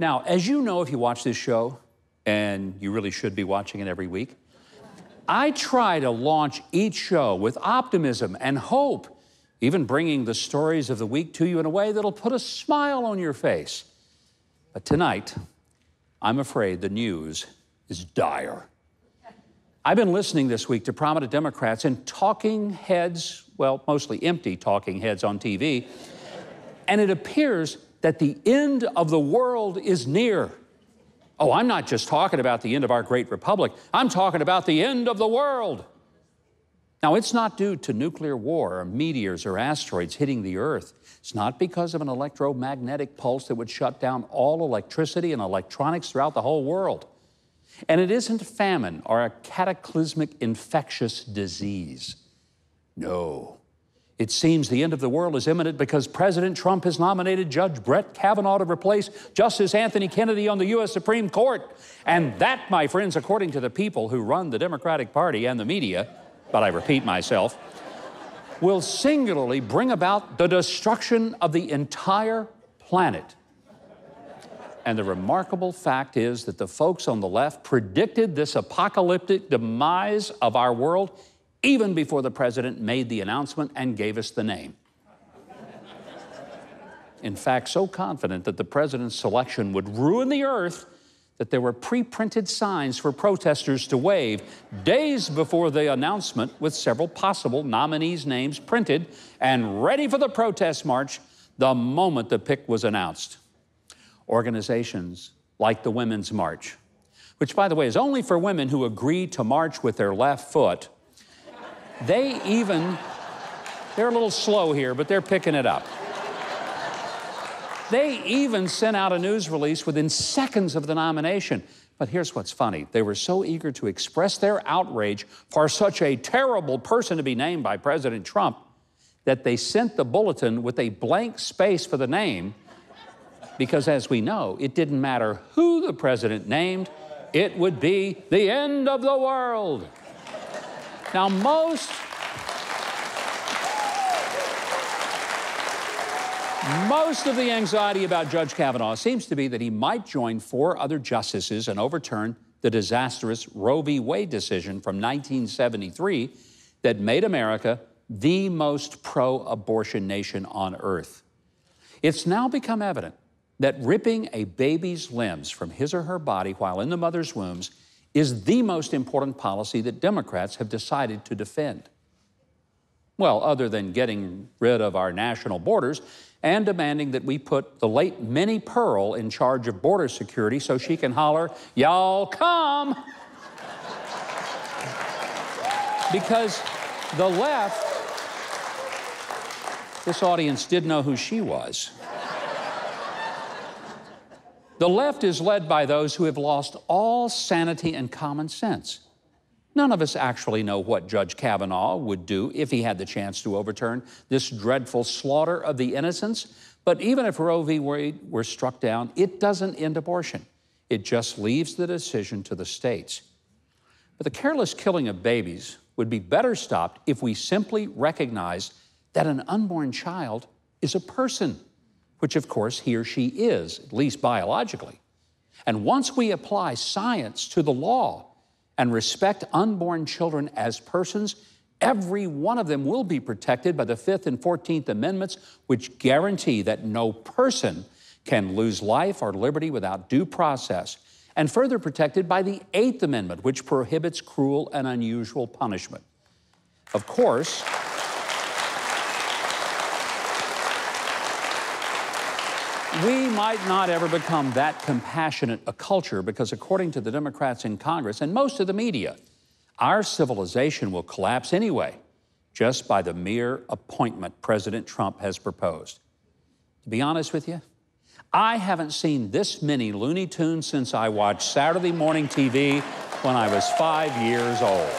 Now, as you know, if you watch this show, and you really should be watching it every week, I try to launch each show with optimism and hope, even bringing the stories of the week to you in a way that'll put a smile on your face. But tonight, I'm afraid the news is dire. I've been listening this week to prominent Democrats and talking heads, well, mostly empty talking heads on TV, and it appears that the end of the world is near. Oh, I'm not just talking about the end of our great republic. I'm talking about the end of the world. Now, it's not due to nuclear war or meteors or asteroids hitting the Earth. It's not because of an electromagnetic pulse that would shut down all electricity and electronics throughout the whole world. And it isn't famine or a cataclysmic infectious disease. No. It seems the end of the world is imminent because President Trump has nominated Judge Brett Kavanaugh to replace Justice Anthony Kennedy on the U.S. Supreme Court. And that, my friends, according to the people who run the Democratic Party and the media, but I repeat myself, will singularly bring about the destruction of the entire planet. And the remarkable fact is that the folks on the left predicted this apocalyptic demise of our world even before the president made the announcement and gave us the name. In fact, so confident that the president's selection would ruin the earth that there were pre-printed signs for protesters to wave days before the announcement, with several possible nominees' names printed and ready for the protest march the moment the pick was announced. Organizations like the Women's March, which, by the way, is only for women who agree to march with their left foot, they're a little slow here, but they're picking it up. They even sent out a news release within seconds of the nomination. But here's what's funny. They were so eager to express their outrage for such a terrible person to be named by President Trump that they sent the bulletin with a blank space for the name because, as we know, it didn't matter who the president named, it would be the end of the world. Now, most of the anxiety about Judge Kavanaugh seems to be that he might join 4 other justices and overturn the disastrous Roe v. Wade decision from 1973 that made America the most pro-abortion nation on earth. It's now become evident that ripping a baby's limbs from his or her body while in the mother's wombs is the most important policy that Democrats have decided to defend. Well, other than getting rid of our national borders and demanding that we put the late Minnie Pearl in charge of border security so she can holler, "Y'all come!" Because the left, this audience did know who she was. The left is led by those who have lost all sanity and common sense. None of us actually know what Judge Kavanaugh would do if he had the chance to overturn this dreadful slaughter of the innocents. But even if Roe v. Wade were struck down, it doesn't end abortion. It just leaves the decision to the states. But the careless killing of babies would be better stopped if we simply recognized that an unborn child is a person, which of course he or she is, at least biologically. And once we apply science to the law and respect unborn children as persons, every one of them will be protected by the 5th and 14th Amendments, which guarantee that no person can lose life or liberty without due process, and further protected by the 8th Amendment, which prohibits cruel and unusual punishment. Of course, we might not ever become that compassionate a culture because, according to the Democrats in Congress and most of the media, our civilization will collapse anyway, just by the mere appointment President Trump has proposed. To be honest with you, I haven't seen this many Looney Tunes since I watched Saturday morning TV when I was 5 years old.